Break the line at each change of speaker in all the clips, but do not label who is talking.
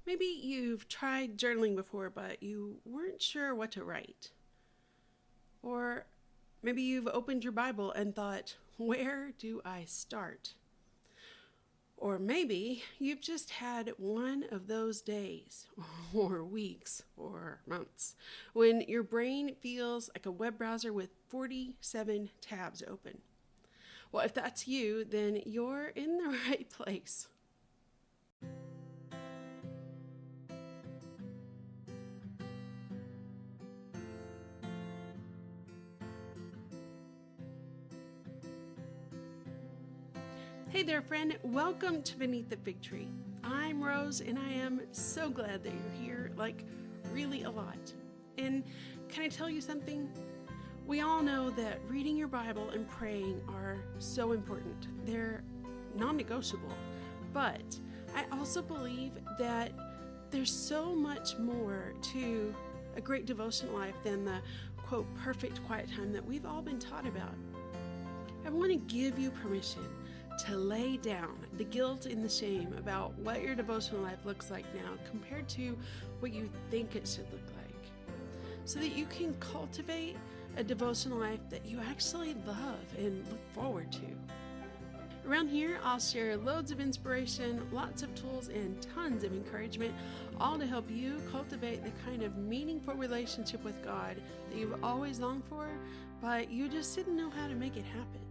Maybe you've tried journaling before, but you weren't sure what to write. Or maybe you've opened your Bible and thought, where do I start? Or maybe you've just had one of those days, or weeks, or months, when your brain feels like a web browser with 47 tabs open. Well, if that's you, then you're in the right place. Hey there, friend. Welcome to Beneath the Fig Tree. I'm Rose, and I am so glad that you're here, like really a lot. And can I tell you something? We all know that reading your Bible and praying are so important. They're non-negotiable. But I also believe that there's so much more to a great devotion life than the, quote, perfect quiet time that we've all been taught about. I want to give you permission to lay down the guilt and the shame about what your devotional life looks like now compared to what you think it should look like, so that you can cultivate a devotional life that you actually love and look forward to. Around here, I'll share loads of inspiration, lots of tools, and tons of encouragement, all to help you cultivate the kind of meaningful relationship with God that you've always longed for, but you just didn't know how to make it happen.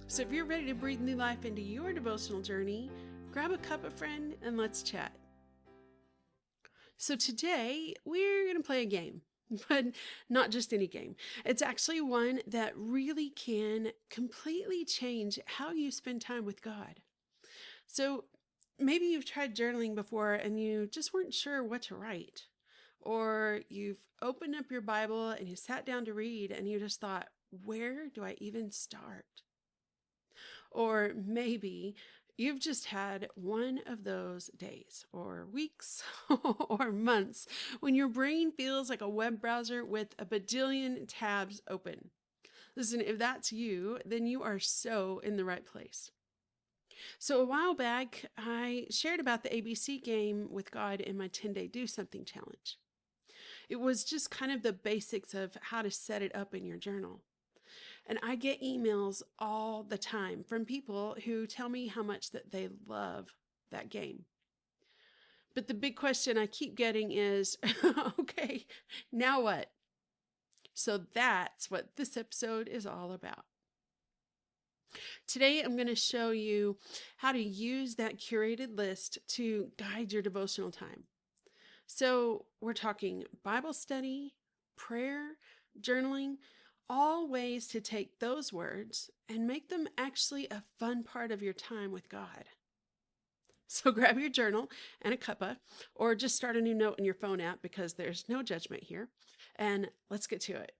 So if you're ready to breathe new life into your devotional journey, grab a cup, friend, and let's chat. So today we're going to play a game, but not just any game. It's actually one that really can completely change how you spend time with God. So maybe you've tried journaling before and you just weren't sure what to write. Or you've opened up your Bible and you sat down to read and you just thought, where do I even start? Or maybe you've just had one of those days or weeks or months when your brain feels like a web browser with a bajillion tabs open. Listen, if that's you, then you are so in the right place. So a while back, I shared about the ABC game with God in my 10-day do something challenge. It was just kind of the basics of how to set it up in your journal. And I get emails all the time from people who tell me how much that they love that game. But the big question I keep getting is, okay, now what? So that's what this episode is all about. Today, I'm going to show you how to use that curated list to guide your devotional time. So we're talking Bible study, prayer, journaling, all ways to take those words and make them actually a fun part of your time with God. So grab your journal and a cuppa, or just start a new note in your phone app because there's no judgment here, and let's get to it.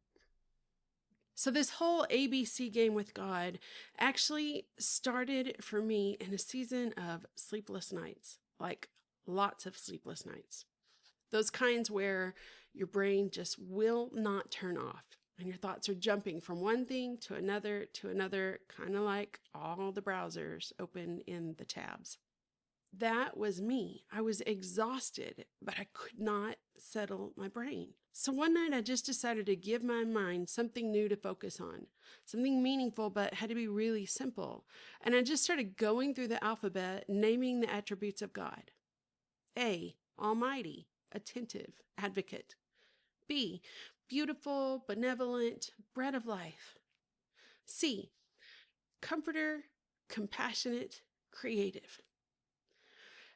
So this whole ABC game with God actually started for me in a season of sleepless nights, like lots of sleepless nights. Those kinds where your brain just will not turn off. And your thoughts are jumping from one thing to another, kind of like all the browsers open in the tabs. That was me. I was exhausted, but I could not settle my brain. So one night I just decided to give my mind something new to focus on, something meaningful, but had to be really simple. And I just started going through the alphabet, naming the attributes of God. A, Almighty, attentive, advocate. B, beautiful, benevolent, bread of life. C, comforter, compassionate, creative.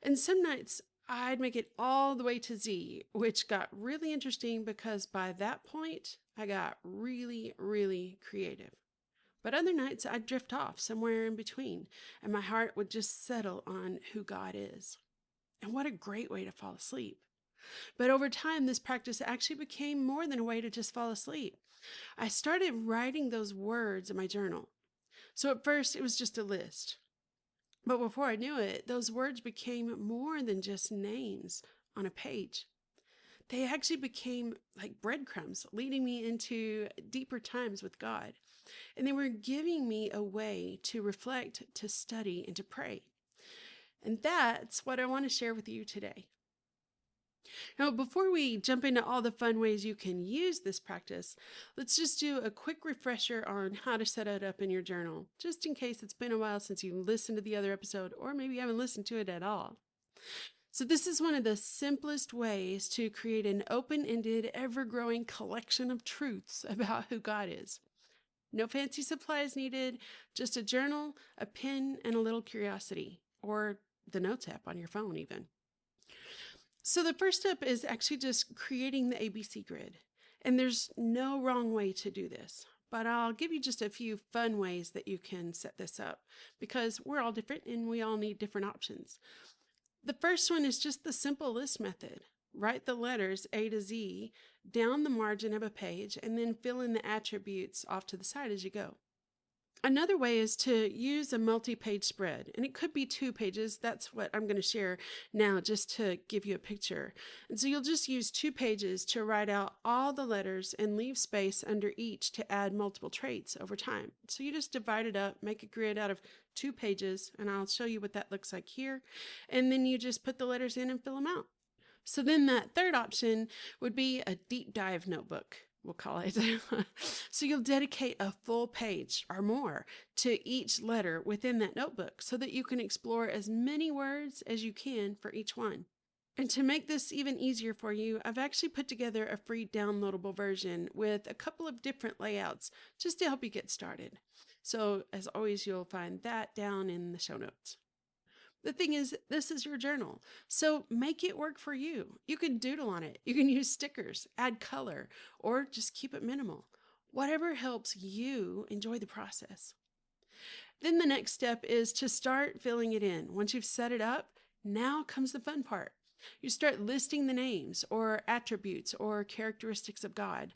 And some nights I'd make it all the way to Z, which got really interesting because by that point I got really, really creative. But other nights I'd drift off somewhere in between and my heart would just settle on who God is. And what a great way to fall asleep. But over time, this practice actually became more than a way to just fall asleep. I started writing those words in my journal. So at first, it was just a list. But before I knew it, those words became more than just names on a page. They actually became like breadcrumbs, leading me into deeper times with God. And they were giving me a way to reflect, to study, and to pray. And that's what I want to share with you today. Now, before we jump into all the fun ways you can use this practice, let's just do a quick refresher on how to set it up in your journal, just in case it's been a while since you listened to the other episode, or maybe you haven't listened to it at all. So, this is one of the simplest ways to create an open ended, ever growing collection of truths about who God is. No fancy supplies needed, just a journal, a pen, and a little curiosity, or the notes app on your phone, even. So the first step is actually just creating the ABC grid. And there's no wrong way to do this, but I'll give you just a few fun ways that you can set this up because we're all different and we all need different options. The first one is just the simple list method. Write the letters A to Z down the margin of a page and then fill in the attributes off to the side as you go. Another way is to use a multi-page spread, and it could be 2 pages. That's what I'm going to share now just to give you a picture. And so you'll just use 2 pages to write out all the letters and leave space under each to add multiple traits over time. So you just divide it up, make a grid out of 2 pages, and I'll show you what that looks like here. And then you just put the letters in and fill them out. So then that third option would be a deep dive notebook, we'll call it. So you'll dedicate a full page or more to each letter within that notebook so that you can explore as many words as you can for each one. And to make this even easier for you, I've actually put together a free downloadable version with a couple of different layouts just to help you get started. So as always, you'll find that down in the show notes. The thing is, this is your journal, so make it work for you. You can doodle on it, you can use stickers, add color, or just keep it minimal. Whatever helps you enjoy the process. Then the next step is to start filling it in. Once you've set it up, now comes the fun part. You start listing the names or attributes or characteristics of God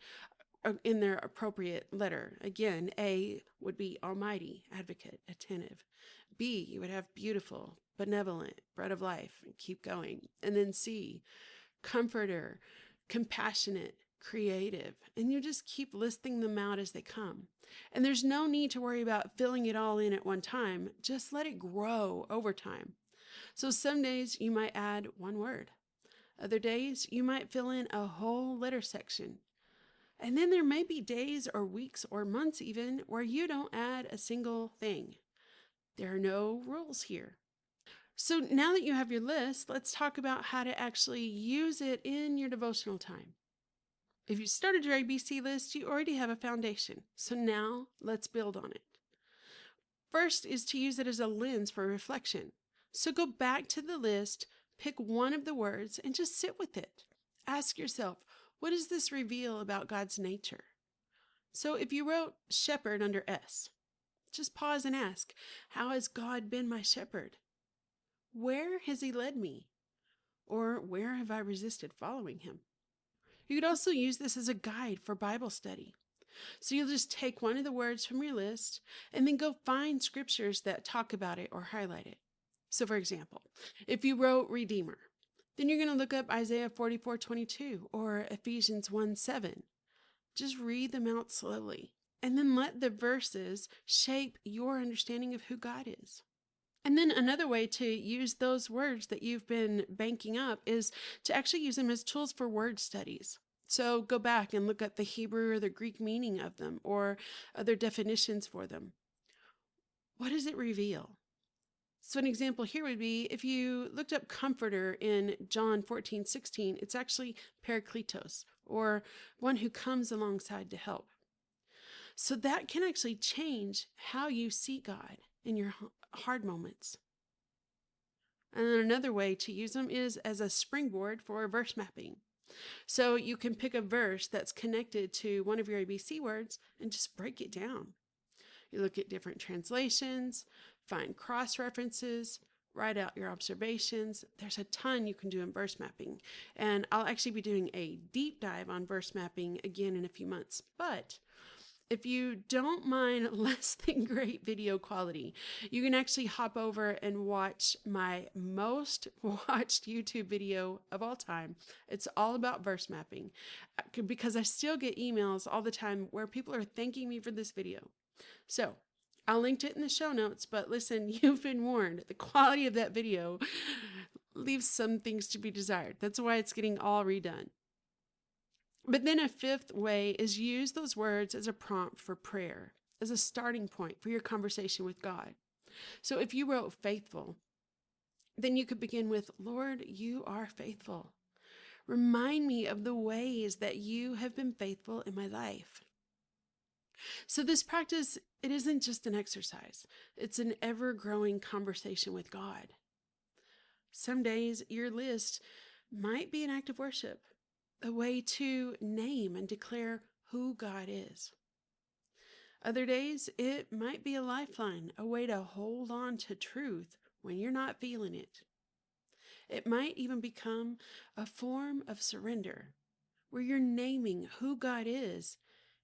in their appropriate letter. Again, A would be almighty, advocate, attentive. B, you would have beautiful, benevolent, bread of life, and keep going. And then C, comforter, compassionate, creative. And you just keep listing them out as they come. And there's no need to worry about filling it all in at one time. Just let it grow over time. So some days you might add one word. Other days you might fill in a whole letter section. And then there may be days or weeks or months even where you don't add a single thing. There are no rules here. So now that you have your list, let's talk about how to actually use it in your devotional time. If you started your ABC list, you already have a foundation. So now let's build on it. First is to use it as a lens for reflection. So go back to the list, pick one of the words, and just sit with it. Ask yourself, what does this reveal about God's nature? So if you wrote shepherd under S, just pause and ask, how has God been my shepherd? Where has he led me? Or where have I resisted following him? You could also use this as a guide for Bible study. So you'll just take one of the words from your list and then go find scriptures that talk about it or highlight it. So for example, if you wrote Redeemer, then you're going to look up Isaiah 44:22 or Ephesians 1:7. Just read them out slowly and then let the verses shape your understanding of who God is. And then another way to use those words that you've been banking up is to actually use them as tools for word studies. So go back and look at the Hebrew or the Greek meaning of them or other definitions for them. What does it reveal? So an example here would be if you looked up comforter in John 14:16, it's actually parakletos, or one who comes alongside to help. So that can actually change how you see God in your hard moments. And then another way to use them is as a springboard for verse mapping. So you can pick a verse that's connected to one of your ABC words and just break it down. You look at different translations, find cross references, write out your observations. There's a ton you can do in verse mapping. And I'll actually be doing a deep dive on verse mapping again in a few months. But if you don't mind less than great video quality, you can actually hop over and watch my most watched YouTube video of all time. It's all about verse mapping because I still get emails all the time where people are thanking me for this video. So I'll link to it in the show notes, but listen, you've been warned. The quality of that video leaves some things to be desired. That's why it's getting all redone. But then a fifth way is use those words as a prompt for prayer, as a starting point for your conversation with God. So if you wrote faithful, then you could begin with, Lord, you are faithful. Remind me of the ways that you have been faithful in my life. So this practice, it isn't just an exercise. It's an ever-growing conversation with God. Some days your list might be an act of worship, a way to name and declare who God is. Other days, it might be a lifeline, a way to hold on to truth when you're not feeling it. It might even become a form of surrender, where you're naming who God is,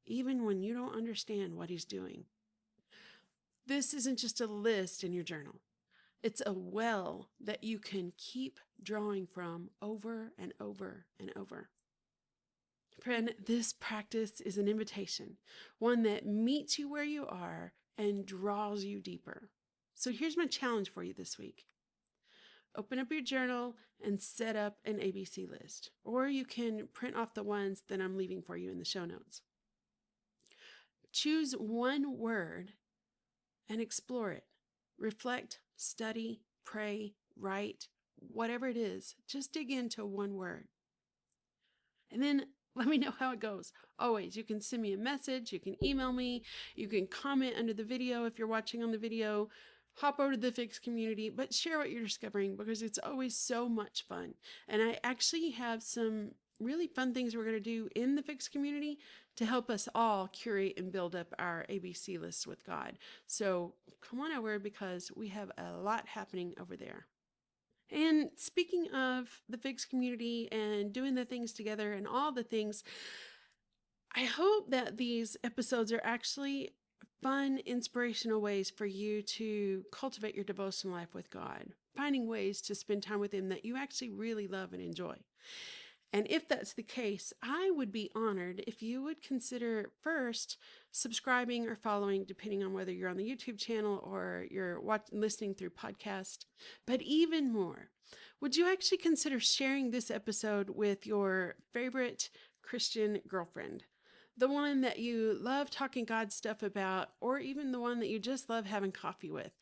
even when you don't understand what He's doing. This isn't just a list in your journal. It's a well that you can keep drawing from over and over and over. Friend, this practice is an invitation, one that meets you where you are and draws you deeper. So here's my challenge for you this week. Open up your journal and set up an ABC list, or you can print off the ones that I'm leaving for you in the show notes. Choose one word and explore it. Reflect, study, pray, write, whatever it is, just dig into one word. And then let me know how it goes. Always, you can send me a message, you can email me, you can comment under the video if you're watching on the video, hop over to the Fix community, but share what you're discovering because it's always so much fun. And I actually have some really fun things we're going to do in the Fix community to help us all curate and build up our ABC list with God. So come on over because we have a lot happening over there. And speaking of the Figs community and doing the things together and all the things, I hope that these episodes are actually fun, inspirational ways for you to cultivate your devotional life with God, finding ways to spend time with Him that you actually really love and enjoy. And if that's the case, I would be honored if you would consider first subscribing or following, depending on whether you're on the YouTube channel or you're listening through podcast. But even more, would you actually consider sharing this episode with your favorite Christian girlfriend? The one that you love talking God stuff about, or even the one that you just love having coffee with.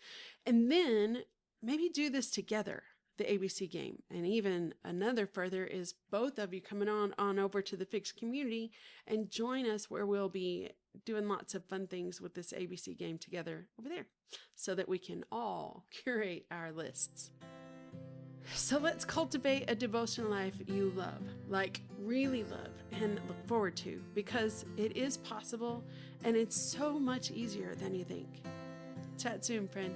And then maybe do this together. The ABC game. And even another further is both of you coming on over to the Fix community and join us where we'll be doing lots of fun things with this ABC game together over there so that we can all curate our lists. So let's cultivate a devotional life you love, like really love and look forward to, because it is possible and it's so much easier than you think. Chat soon, friend.